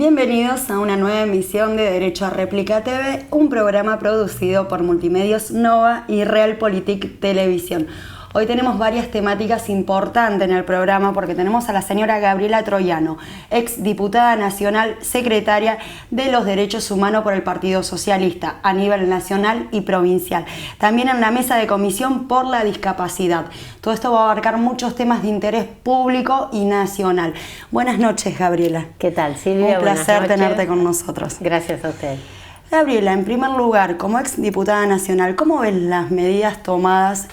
Bienvenidos a una nueva emisión de Derecho a Réplica TV, un programa producido por Multimedios Nova y Realpolitik Televisión. Hoy tenemos varias temáticas importantes en el programa porque tenemos a la señora Gabriela Troiano, ex diputada nacional, secretaria de los Derechos Humanos por el Partido Socialista a nivel nacional y provincial. También en la mesa de comisión por la discapacidad. Todo esto va a abarcar muchos temas de interés público y nacional. Buenas noches, Gabriela. ¿Qué tal, Silvia? Un placer tenerte con nosotros. Gracias a usted. Gabriela, en primer lugar, como ex diputada nacional, ¿cómo ven las medidas tomadas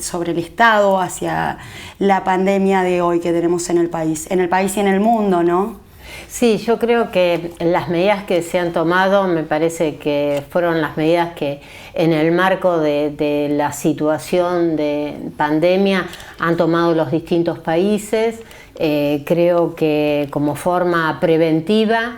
sobre el Estado hacia la pandemia de hoy que tenemos en el país y en el mundo, ¿no? Sí, yo creo que las medidas que se han tomado me parece que fueron las medidas que en el marco de la situación de pandemia han tomado los distintos países. Creo que como forma preventiva,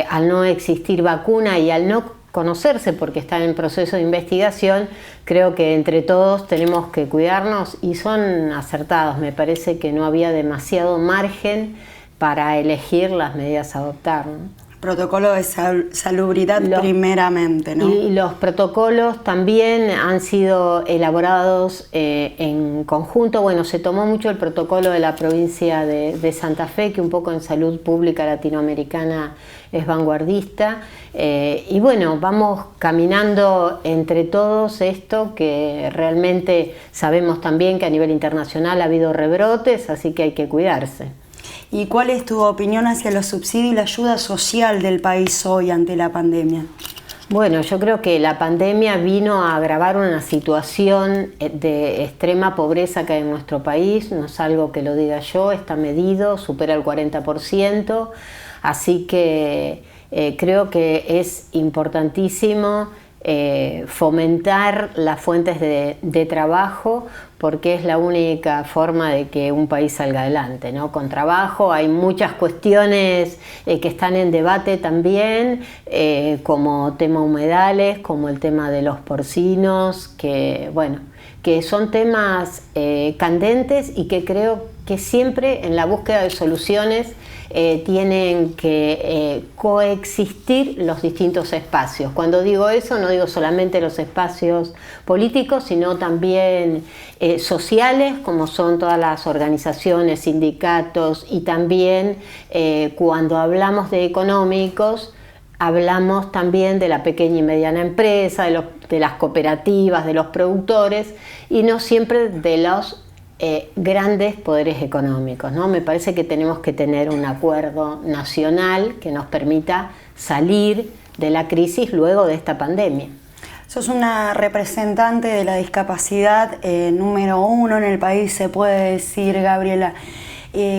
al no existir vacuna y al no conocerse porque está en proceso de investigación, creo que entre todos tenemos que cuidarnos y son acertados. Me parece que no había demasiado margen para elegir las medidas a adoptar, ¿no? Protocolo de salubridad primeramente, ¿no? Y los protocolos también han sido elaborados en conjunto. Bueno, se tomó mucho el protocolo de la provincia de Santa Fe, que un poco en salud pública latinoamericana es vanguardista. Y bueno, vamos caminando entre todos esto, que realmente sabemos también que a nivel internacional ha habido rebrotes, así que hay que cuidarse. ¿Y cuál es tu opinión hacia los subsidios y la ayuda social del país hoy ante la pandemia? Bueno, yo creo que la pandemia vino a agravar una situación de extrema pobreza que hay en nuestro país. No es algo que lo diga yo, está medido, supera el 40%. Así que creo que es importantísimo fomentar las fuentes de trabajo, porque es la única forma de que un país salga adelante, ¿no? Con trabajo hay muchas cuestiones que están en debate también, como tema humedales, como el tema de los porcinos, que son temas candentes y que creo que siempre en la búsqueda de soluciones tienen que coexistir los distintos espacios. Cuando digo eso, no digo solamente los espacios políticos, sino también sociales, como son todas las organizaciones, sindicatos, y también cuando hablamos de económicos, hablamos también de la pequeña y mediana empresa, de las cooperativas, de los productores, y no siempre de los grandes poderes económicos, ¿no? Me parece que tenemos que tener un acuerdo nacional que nos permita salir de la crisis luego de esta pandemia. Sos una representante de la discapacidad número 1 en el país, se puede decir, Gabriela.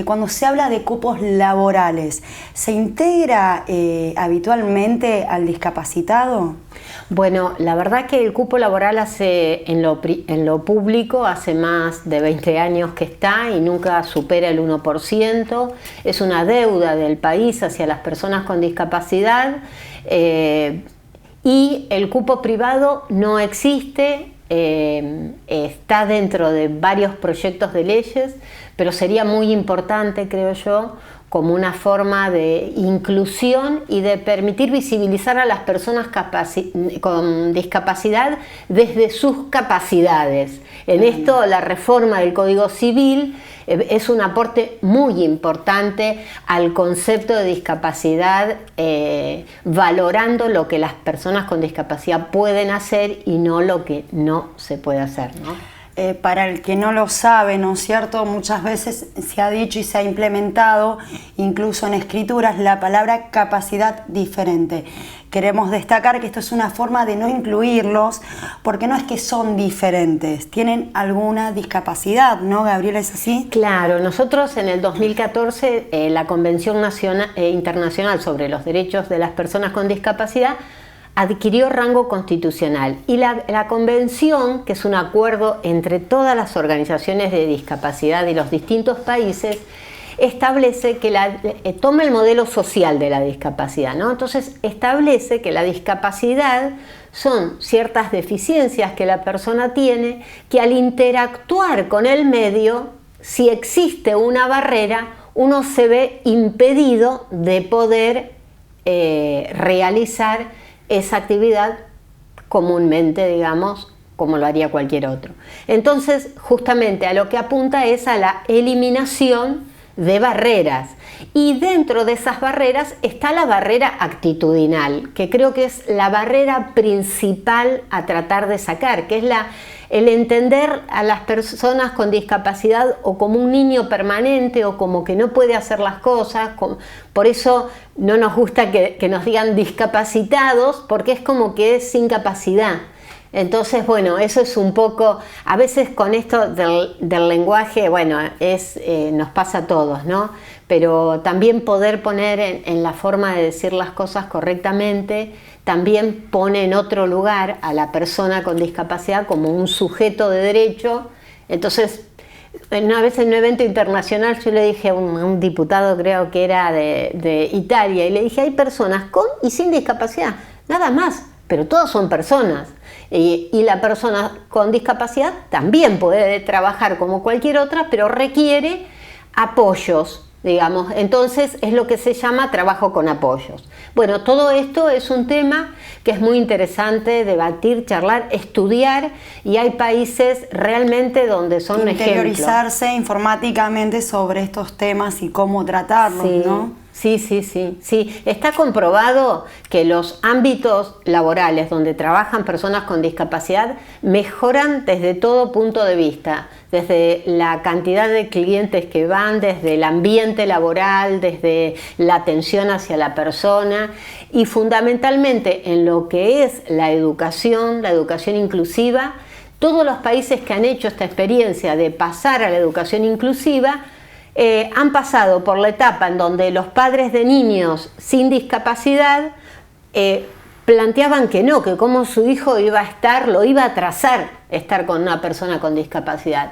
Cuando se habla de cupos laborales, ¿se integra habitualmente al discapacitado? Bueno, la verdad que el cupo laboral en lo público hace más de 20 años que está y nunca supera el 1%. Es una deuda del país hacia las personas con discapacidad, y el cupo privado no existe. Está dentro de varios proyectos de leyes, pero sería muy importante, creo yo, como una forma de inclusión y de permitir visibilizar a las personas con discapacidad desde sus capacidades. En esto la reforma del Código Civil es un aporte muy importante al concepto de discapacidad, valorando lo que las personas con discapacidad pueden hacer y no lo que no se puede hacer, ¿no? Para el que no lo sabe, ¿no es cierto? Muchas veces se ha dicho y se ha implementado, incluso en escrituras, la palabra capacidad diferente. Queremos destacar que esto es una forma de no incluirlos, porque no es que son diferentes, tienen alguna discapacidad, ¿no, Gabriela? ¿Es así? Claro, nosotros en el 2014, la Convención Internacional sobre los Derechos de las Personas con Discapacidad adquirió rango constitucional, y la convención, que es un acuerdo entre todas las organizaciones de discapacidad y los distintos países, establece que toma el modelo social de la discapacidad, ¿no? Entonces establece que la discapacidad son ciertas deficiencias que la persona tiene, que al interactuar con el medio, si existe una barrera, uno se ve impedido de poder realizar esa actividad comúnmente, digamos, como lo haría cualquier otro. Entonces, justamente a lo que apunta es a la eliminación de barreras. Y dentro de esas barreras está la barrera actitudinal, que creo que es la barrera principal a tratar de sacar, que es el entender a las personas con discapacidad o como un niño permanente o como que no puede hacer las cosas. Por eso no nos gusta que nos digan discapacitados, porque es como que es sin capacidad. Entonces, bueno, eso es un poco, a veces con esto del lenguaje, bueno, nos pasa a todos, ¿no? Pero también poder poner en la forma de decir las cosas correctamente, también pone en otro lugar a la persona con discapacidad como un sujeto de derecho. Entonces, una vez en un evento internacional yo le dije a un diputado, creo que era de Italia, y le dije, hay personas con y sin discapacidad, nada más, pero todos son personas. Y la persona con discapacidad también puede trabajar como cualquier otra, pero requiere apoyos, digamos. Entonces es lo que se llama trabajo con apoyos. Bueno, todo esto es un tema que es muy interesante debatir, charlar, estudiar, y hay países realmente donde son un ejemplo. Interiorizarse informáticamente sobre estos temas y cómo tratarlos, sí. ¿no? Sí. Está comprobado que los ámbitos laborales donde trabajan personas con discapacidad mejoran desde todo punto de vista, desde la cantidad de clientes que van, desde el ambiente laboral, desde la atención hacia la persona y fundamentalmente en lo que es la educación inclusiva. Todos los países que han hecho esta experiencia de pasar a la educación inclusiva han pasado por la etapa en donde los padres de niños sin discapacidad planteaban que no, que cómo su hijo lo iba a atrasar estar con una persona con discapacidad.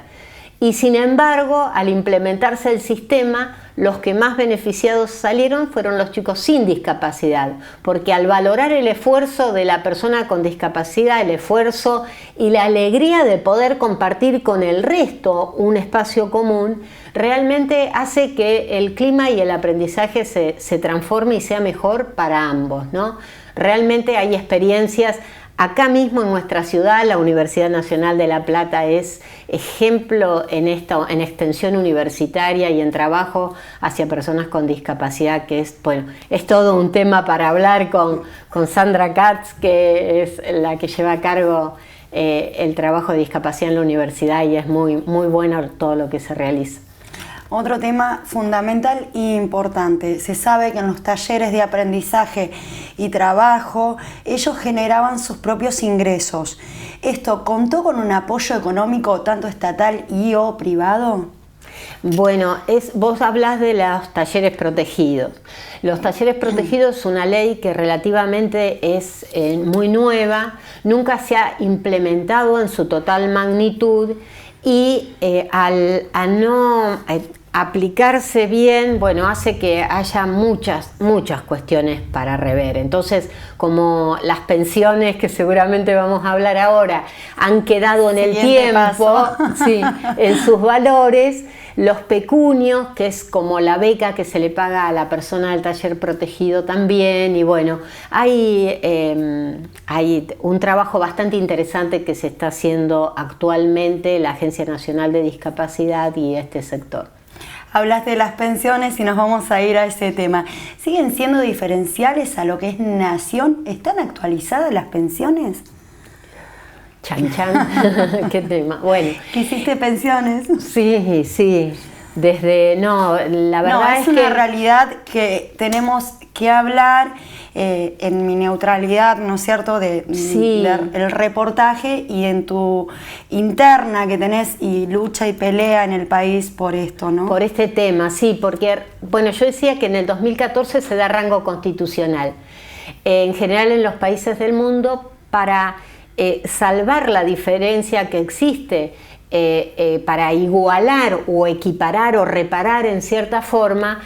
Y sin embargo, al implementarse el sistema, los que más beneficiados salieron fueron los chicos sin discapacidad, porque al valorar el esfuerzo de la persona con discapacidad, el esfuerzo y la alegría de poder compartir con el resto un espacio común, realmente hace que el clima y el aprendizaje se transforme y sea mejor para ambos, ¿no? Realmente hay experiencias. Acá mismo en nuestra ciudad, la Universidad Nacional de La Plata es ejemplo en extensión universitaria y en trabajo hacia personas con discapacidad, que es todo un tema para hablar con Sandra Katz, que es la que lleva a cargo el trabajo de discapacidad en la universidad, y es muy, muy bueno todo lo que se realiza. Otro tema fundamental e importante. Se sabe que en los talleres de aprendizaje y trabajo ellos generaban sus propios ingresos. ¿Esto contó con un apoyo económico tanto estatal y o privado? Bueno, vos hablás de los talleres protegidos. Los talleres protegidos es una ley que relativamente es muy nueva, nunca se ha implementado en su total magnitud. Y al no aplicarse bien, bueno, hace que haya muchas cuestiones para rever. Entonces, como las pensiones, que seguramente vamos a hablar ahora, han quedado en el tiempo, sí, en sus valores, los pecunios, que es como la beca que se le paga a la persona del taller protegido también, y bueno, hay un trabajo bastante interesante que se está haciendo actualmente la Agencia Nacional de Discapacidad y este sector. Hablaste de las pensiones y nos vamos a ir a ese tema. ¿Siguen siendo diferenciales a lo que es nación? ¿Están actualizadas las pensiones? Chan, chan. ¿Qué tema? Bueno. ¿Qué hiciste pensiones? Sí. La verdad es una realidad que tenemos que hablar en mi neutralidad, ¿no es cierto?, del reportaje y en tu interna que tenés y lucha y pelea en el país por esto, ¿no? Por este tema, sí, porque, bueno, yo decía que en el 2014 se da rango constitucional. En general en los países del mundo, para salvar la diferencia que existe, para igualar o equiparar o reparar en cierta forma,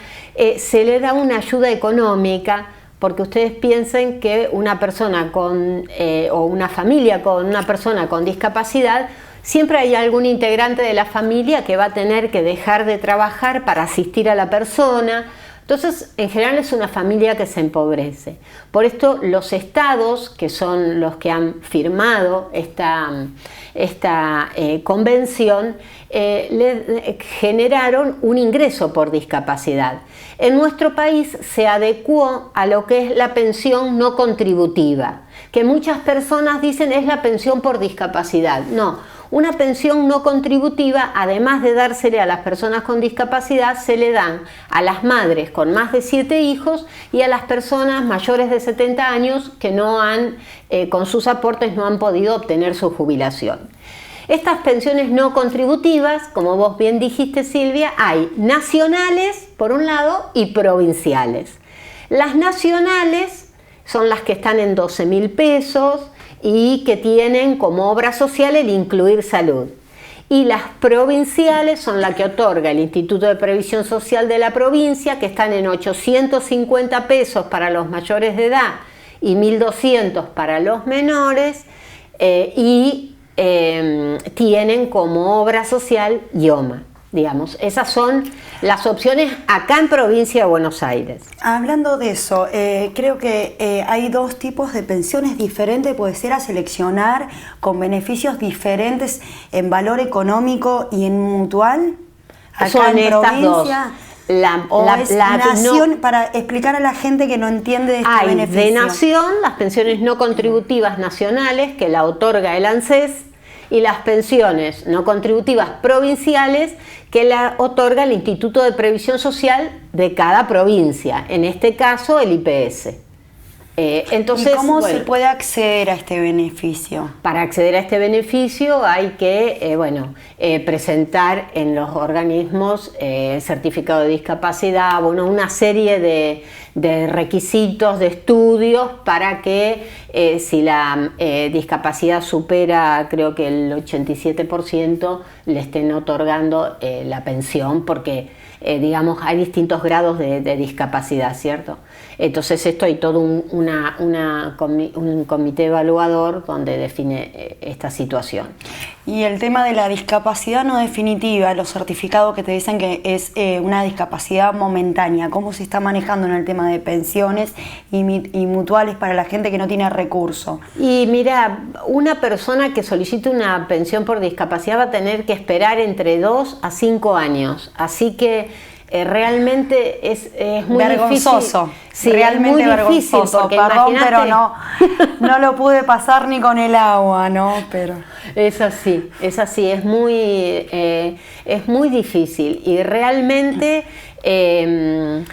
se le da una ayuda económica, porque ustedes piensen que una persona o una familia con una persona con discapacidad, siempre hay algún integrante de la familia que va a tener que dejar de trabajar para asistir a la persona, Entonces, en general es una familia que se empobrece. Por esto, los estados, que son los que han firmado esta convención, le generaron un ingreso por discapacidad. En nuestro país se adecuó a lo que es la pensión no contributiva, que muchas personas dicen es la pensión por discapacidad. No, una pensión no contributiva, además de dársele a las personas con discapacidad, se le dan a las madres con más de 7 hijos y a las personas mayores de 70 años que no han, con sus aportes no han podido obtener su jubilación. Estas pensiones no contributivas, como vos bien dijiste, Silvia, hay nacionales por un lado y provinciales. Las nacionales son las que están en 12.000 pesos y que tienen como obra social el incluir salud. Y las provinciales son las que otorga el Instituto de Previsión Social de la provincia, que están en 850 pesos para los mayores de edad y 1.200 para los menores, tienen como obra social IOMA. Digamos, esas son las opciones acá en Provincia de Buenos Aires. Hablando de eso, creo que hay 2 tipos de pensiones diferentes, puede ser a seleccionar, con beneficios diferentes en valor económico y en mutual. Acá son en estas provincia. Nación, para explicar a la gente que no entiende este hay beneficio. De nación, las pensiones no contributivas nacionales, que la otorga el ANSES, y las pensiones no contributivas provinciales, que la otorga el Instituto de Previsión Social de cada provincia, en este caso el IPS. Entonces, ¿y cómo se puede acceder a este beneficio? Para acceder a este beneficio hay que presentar en los organismos certificado de discapacidad, una serie de requisitos, de estudios para que si la discapacidad supera, creo que el 87%, le estén otorgando la pensión, porque digamos hay distintos grados de discapacidad, ¿cierto? Entonces esto hay todo un comité evaluador donde define esta situación. Y el tema de la discapacidad no definitiva, los certificados que te dicen que es una discapacidad momentánea, ¿cómo se está manejando en el tema de pensiones y mutuales para la gente que no tiene recurso? Y mira, una persona que solicite una pensión por discapacidad va a tener que esperar entre 2 a 5 años, así que realmente es muy vergonzoso. Difícil. Sí, realmente es muy vergonzoso. difícil, porque perdón, pero imagínate... no lo pude pasar ni con el agua, ¿no? Pero es así, es muy difícil y realmente en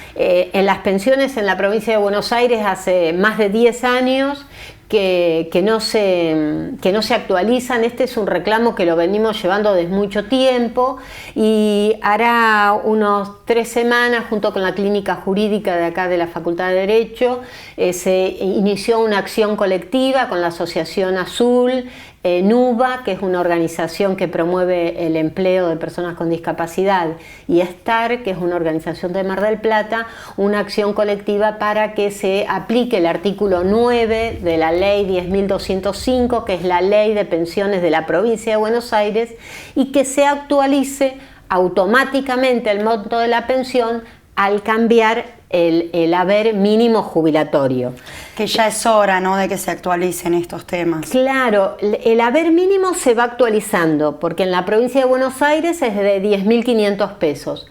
las pensiones en la provincia de Buenos Aires hace más de 10 años que no se actualizan. Este es un reclamo que lo venimos llevando desde mucho tiempo y hará unos 3 semanas, junto con la clínica jurídica de acá de la Facultad de Derecho, se inició una acción colectiva con la Asociación Azul, NUBA, que es una organización que promueve el empleo de personas con discapacidad, y STAR, que es una organización de Mar del Plata, una acción colectiva para que se aplique el artículo 9 de la ley 10.205, que es la ley de pensiones de la provincia de Buenos Aires, y que se actualice automáticamente el monto de la pensión al cambiar el haber mínimo jubilatorio. Que ya es hora, ¿no?, de que se actualicen estos temas. Claro, el haber mínimo se va actualizando, porque en la provincia de Buenos Aires es de 10.500 pesos.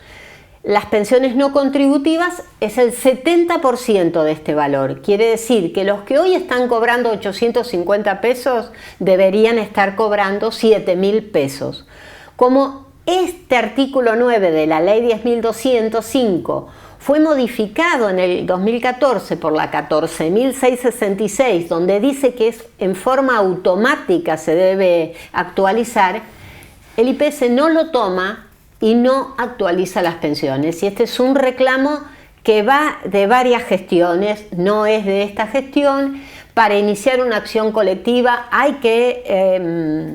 Las pensiones no contributivas es el 70% de este valor. Quiere decir que los que hoy están cobrando 850 pesos deberían estar cobrando 7.000 pesos. Como este artículo 9 de la ley 10.205 fue modificado en el 2014 por la 14.666, donde dice que en forma automática se debe actualizar, el IPS no lo toma y no actualiza las pensiones. Y este es un reclamo que va de varias gestiones, no es de esta gestión. Para iniciar una acción colectiva hay que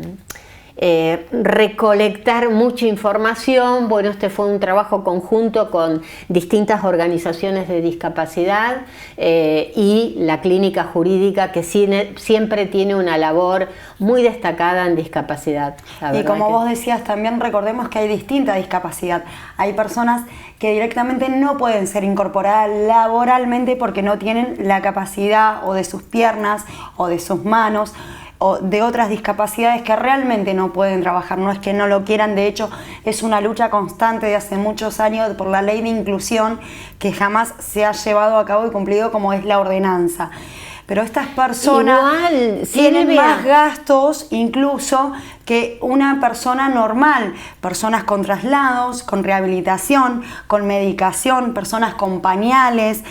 recolectar mucha información. Bueno, este fue un trabajo conjunto con distintas organizaciones de discapacidad y la clínica jurídica, que siempre tiene una labor muy destacada en discapacidad. Y como vos decías, también recordemos que hay distinta discapacidad. Hay personas que directamente no pueden ser incorporadas laboralmente porque no tienen la capacidad o de sus piernas o de sus manos, o de otras discapacidades que realmente no pueden trabajar. No es que no lo quieran, de hecho es una lucha constante de hace muchos años por la ley de inclusión que jamás se ha llevado a cabo y cumplido, como es la ordenanza. Pero estas personas tienen más gastos incluso que una persona normal, personas con traslados, con rehabilitación, con medicación, personas con pañales.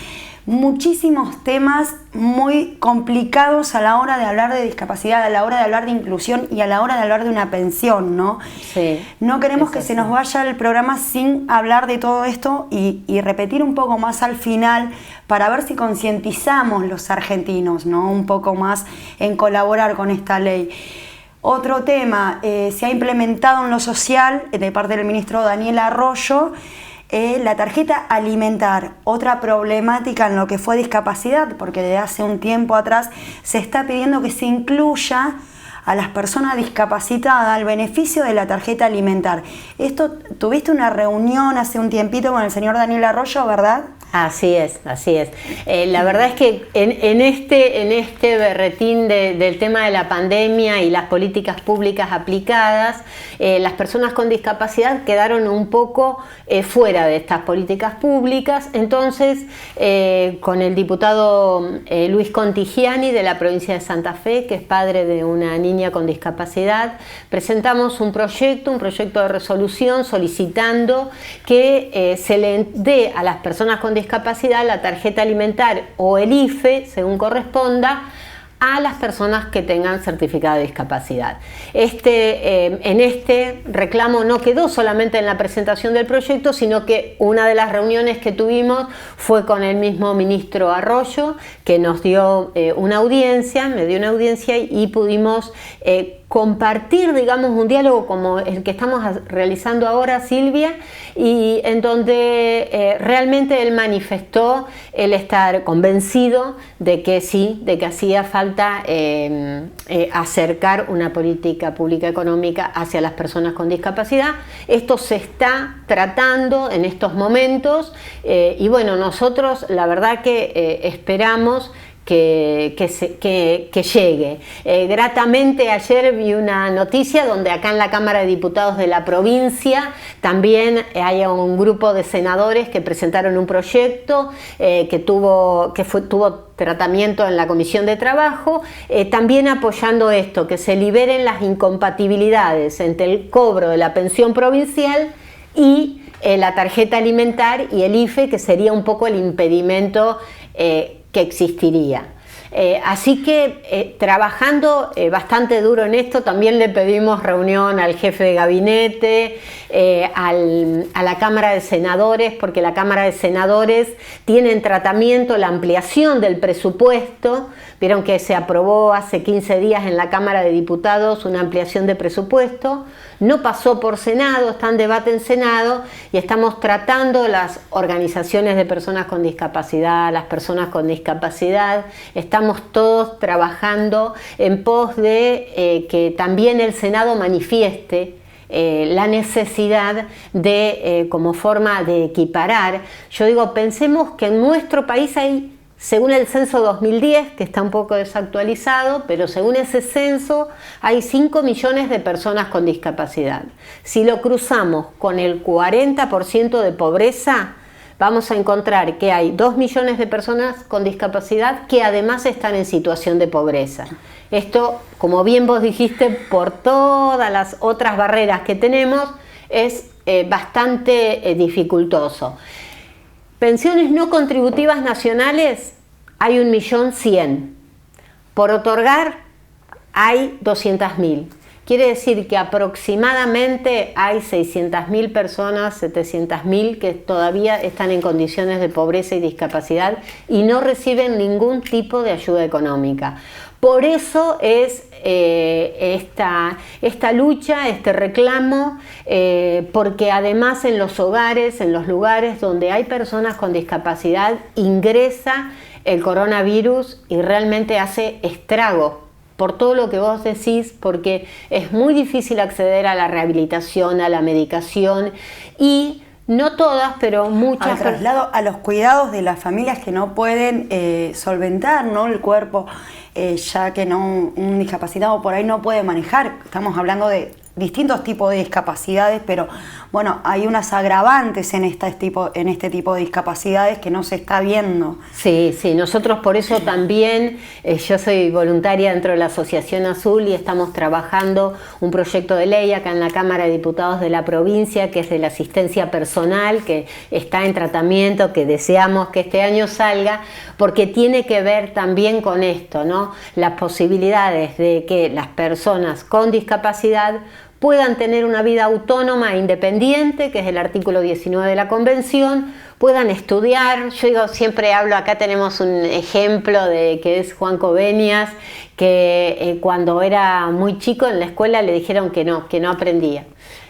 Muchísimos temas muy complicados a la hora de hablar de discapacidad, a la hora de hablar de inclusión y a la hora de hablar de una pensión, ¿no? Sí, no queremos que se nos vaya el programa sin hablar de todo esto y repetir un poco más al final para ver si concientizamos los argentinos, ¿no? Un poco más en colaborar con esta ley. Otro tema, se ha implementado en lo social de parte del ministro Daniel Arroyo, la tarjeta alimentar, otra problemática en lo que fue discapacidad, porque desde hace un tiempo atrás se está pidiendo que se incluya a las personas discapacitadas al beneficio de la tarjeta alimentar. Esto, tuviste una reunión hace un tiempito con el señor Daniel Arroyo, ¿verdad? Así es, así es. La verdad es que en este berretín del tema de la pandemia y las políticas públicas aplicadas, las personas con discapacidad quedaron un poco fuera de estas políticas públicas. Entonces, con el diputado Luis Contigiani de la provincia de Santa Fe, que es padre de una niña con discapacidad, presentamos un proyecto de resolución solicitando que se le dé a las personas con discapacidad la tarjeta alimentar o el IFE, según corresponda, a las personas que tengan certificado de discapacidad. En este reclamo no quedó solamente en la presentación del proyecto, sino que una de las reuniones que tuvimos fue con el mismo ministro Arroyo, que nos dio me dio una audiencia y pudimos compartir, digamos, un diálogo como el que estamos realizando ahora, Silvia, y en donde realmente él manifestó el estar convencido de que sí, de que hacía falta acercar una política pública económica hacia las personas con discapacidad. Esto se está tratando en estos momentos y bueno, nosotros la verdad que esperamos que llegue. Gratamente ayer vi una noticia donde acá en la Cámara de Diputados de la provincia también hay un grupo de senadores que presentaron un proyecto que tuvo tratamiento en la Comisión de Trabajo, también apoyando esto, que se liberen las incompatibilidades entre el cobro de la pensión provincial y la tarjeta alimentar y el IFE, que sería un poco el impedimento que existiría. Así que trabajando bastante duro en esto, también le pedimos reunión al jefe de gabinete, a la Cámara de Senadores, porque la Cámara de Senadores tiene en tratamiento la ampliación del presupuesto. Vieron que se aprobó hace 15 días en la Cámara de Diputados una ampliación de presupuesto. No pasó por Senado, está en debate en Senado y estamos tratando las organizaciones de personas con discapacidad, las personas con discapacidad. Estamos todos trabajando en pos de que también el Senado manifieste la necesidad de, como forma de equiparar. Yo digo, pensemos que en nuestro país hay, según el censo 2010, que está un poco desactualizado, pero según ese censo hay 5 millones de personas con discapacidad. Si lo cruzamos con el 40% de pobreza, vamos a encontrar que hay 2 millones de personas con discapacidad que además están en situación de pobreza. Esto, como bien vos dijiste, por todas las otras barreras que tenemos, es bastante dificultoso. Pensiones no contributivas nacionales hay 1.100.000. Por otorgar hay 200.000. Quiere decir que aproximadamente hay 600.000 personas, 700.000 que todavía están en condiciones de pobreza y discapacidad y no reciben ningún tipo de ayuda económica. Por eso es esta lucha, este reclamo, porque además en los hogares, en los lugares donde hay personas con discapacidad, ingresa el coronavirus y realmente hace estrago. Por todo lo que vos decís, porque es muy difícil acceder a la rehabilitación, a la medicación, y no todas, pero muchas. Al traslado, a los cuidados de las familias que no pueden solventar, ¿no?, el cuerpo, ya que no, un discapacitado por ahí no puede manejar. Estamos hablando de distintos tipos de discapacidades, pero bueno, hay unas agravantes en este tipo de discapacidades que no se está viendo. Sí, nosotros por eso también, yo soy voluntaria dentro de la Asociación Azul y estamos trabajando un proyecto de ley acá en la Cámara de Diputados de la provincia, que es de la asistencia personal, que está en tratamiento, que deseamos que este año salga, porque tiene que ver también con esto, ¿no? Las posibilidades de que las personas con discapacidad puedan tener una vida autónoma e independiente, que es el artículo 19 de la Convención, puedan estudiar. Yo siempre hablo, acá tenemos un ejemplo que es Juan Coveñas, que cuando era muy chico en la escuela le dijeron que no aprendía.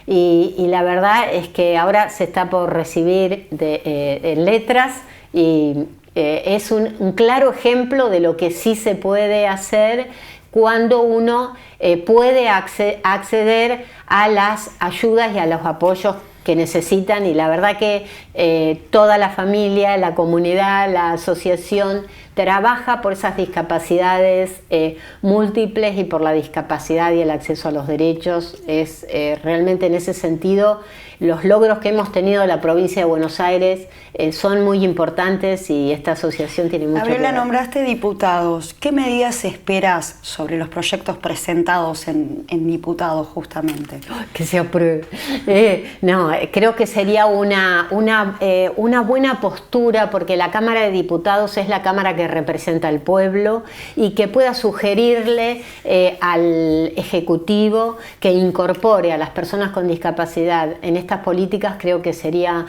Y la verdad es que ahora se está por recibir en letras y es un claro ejemplo de lo que sí se puede hacer cuando uno puede acceder a las ayudas y a los apoyos que necesitan, y la verdad que toda la familia, la comunidad, la asociación trabaja por esas discapacidades múltiples y por la discapacidad y el acceso a los derechos. Es realmente en ese sentido los logros que hemos tenido en la provincia de Buenos Aires son muy importantes y esta asociación tiene mucho que ver. Gabriela, nombraste diputados. ¿Qué medidas esperas sobre los proyectos presentados en diputados justamente? Que se apruebe. Creo que sería una buena postura, porque la Cámara de Diputados es la Cámara que representa al pueblo y que pueda sugerirle al Ejecutivo que incorpore a las personas con discapacidad en estas políticas. Creo que sería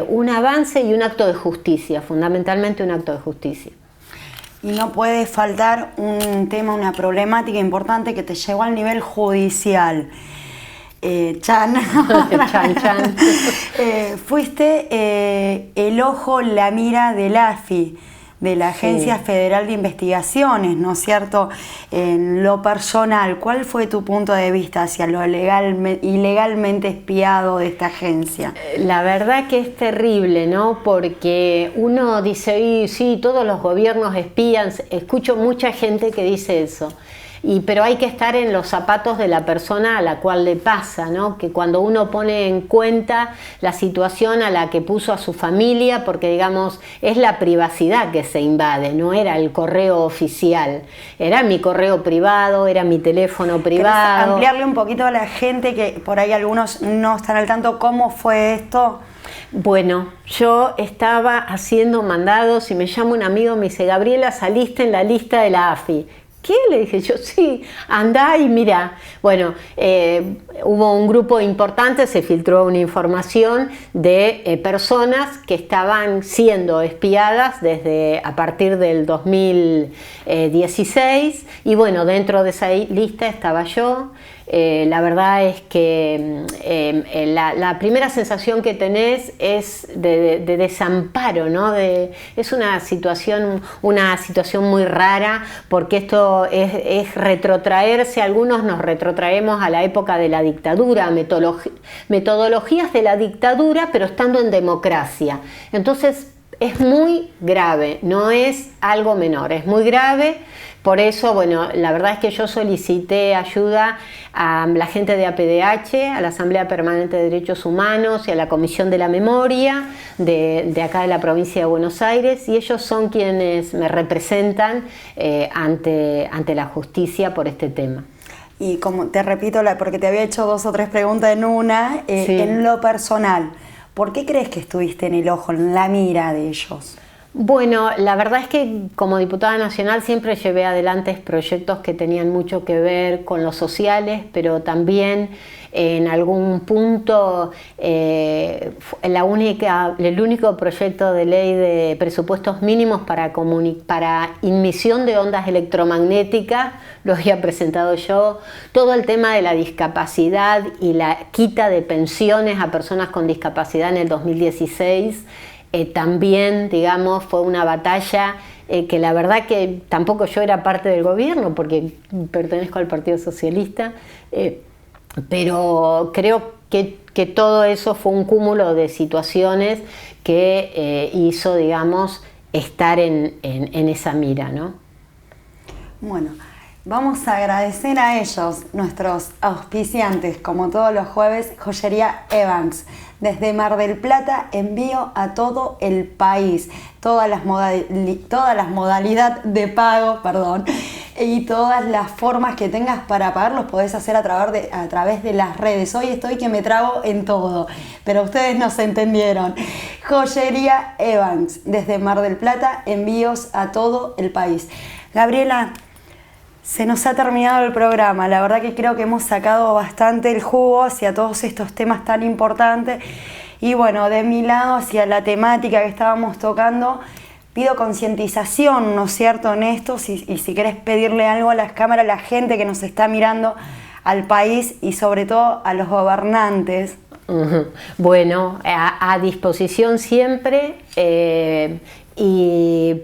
un avance y un acto de justicia, fundamentalmente un acto de justicia. Y no puede faltar un tema, una problemática importante que te llegó al nivel judicial. Chan. Fuiste el ojo, la mira del AFI, de la Agencia Federal de Investigaciones, ¿no es cierto? En lo personal, ¿cuál fue tu punto de vista hacia lo ilegalmente espiado de esta agencia? La verdad que es terrible, ¿no? Porque uno dice, sí, todos los gobiernos espían. Escucho mucha gente que dice eso. Pero hay que estar en los zapatos de la persona a la cual le pasa, ¿no? Que cuando uno pone en cuenta la situación a la que puso a su familia, porque digamos es la privacidad que se invade, no era el correo oficial, era mi correo privado, era mi teléfono privado. ¿Querés ampliarle un poquito a la gente que por ahí algunos no están al tanto cómo fue esto? Bueno, yo estaba haciendo mandados y me llama un amigo, me dice, Gabriela, saliste en la lista de la AFI. ¿Qué? Le dije yo, sí, andá y mirá. Bueno, hubo un grupo importante, se filtró una información de personas que estaban siendo espiadas a partir del 2016 y bueno, dentro de esa lista estaba yo. La verdad es que la primera sensación que tenés es de desamparo, ¿no? Es una situación muy rara, porque esto es retrotraerse. Algunos nos retrotraemos a la época de la dictadura, metodologías de la dictadura, pero estando en democracia. Entonces es muy grave, no es algo menor, es muy grave. Por eso, bueno, la verdad es que yo solicité ayuda a la gente de APDH, a la Asamblea Permanente de Derechos Humanos y a la Comisión de la Memoria de acá de la provincia de Buenos Aires, y ellos son quienes me representan ante la justicia por este tema. Y como te repito, porque te había hecho 2 o 3 preguntas en una, en lo personal, ¿por qué crees que estuviste en el ojo, en la mira de ellos? Bueno, la verdad es que como diputada nacional siempre llevé adelante proyectos que tenían mucho que ver con los sociales, pero también en algún punto el único proyecto de ley de presupuestos mínimos para inmisión de ondas electromagnéticas lo había presentado yo. Todo el tema de la discapacidad y la quita de pensiones a personas con discapacidad en el 2016 también, digamos, fue una batalla que la verdad que tampoco yo era parte del gobierno porque pertenezco al Partido Socialista, pero creo que todo eso fue un cúmulo de situaciones que hizo, digamos, estar en esa mira, ¿no? Bueno, vamos a agradecer a ellos, nuestros auspiciantes, como todos los jueves, Joyería Evans. Desde Mar del Plata, envío a todo el país, todas las modalidades de pago, y todas las formas que tengas para pagar los podés hacer a través de las redes. Hoy estoy que me trago en todo, pero ustedes no se entendieron. Joyería Evans, desde Mar del Plata, envíos a todo el país. Gabriela, se nos ha terminado el programa. La verdad que creo que hemos sacado bastante el jugo hacia todos estos temas tan importantes. Y bueno, de mi lado, hacia la temática que estábamos tocando, pido concientización, ¿no es cierto?, en esto. Y si querés pedirle algo a las cámaras, a la gente que nos está mirando, al país y sobre todo a los gobernantes. Bueno, a disposición siempre y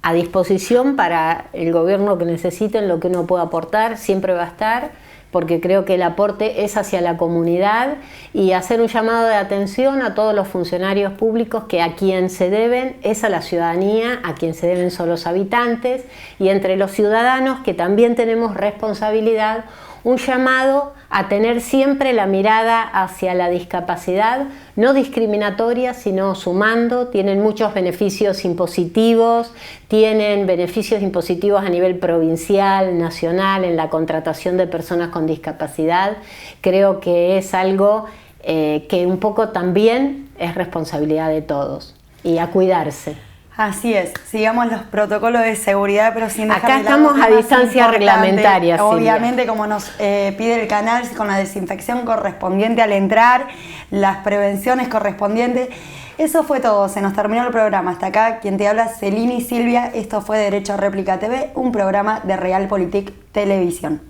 a disposición para el gobierno que necesiten, lo que uno pueda aportar, siempre va a estar, porque creo que el aporte es hacia la comunidad, y hacer un llamado de atención a todos los funcionarios públicos que a quien se deben es a la ciudadanía, a quien se deben son los habitantes, y entre los ciudadanos que también tenemos responsabilidad, un llamado a tener siempre la mirada hacia la discapacidad, no discriminatoria, sino sumando. Tienen muchos beneficios impositivos, tienen beneficios impositivos a nivel provincial, nacional, en la contratación de personas con discapacidad. Creo que es algo que un poco también es responsabilidad de todos, y a cuidarse. Así es, sigamos los protocolos de seguridad, pero sin dejar acá de lado estamos a distancia reglamentaria, obviamente, como nos pide el canal, con la desinfección correspondiente al entrar, las prevenciones correspondientes. Eso fue todo, se nos terminó el programa. Hasta acá quien te habla, Celini Silvia. Esto fue Derecho a Réplica TV, un programa de Realpolitik Televisión.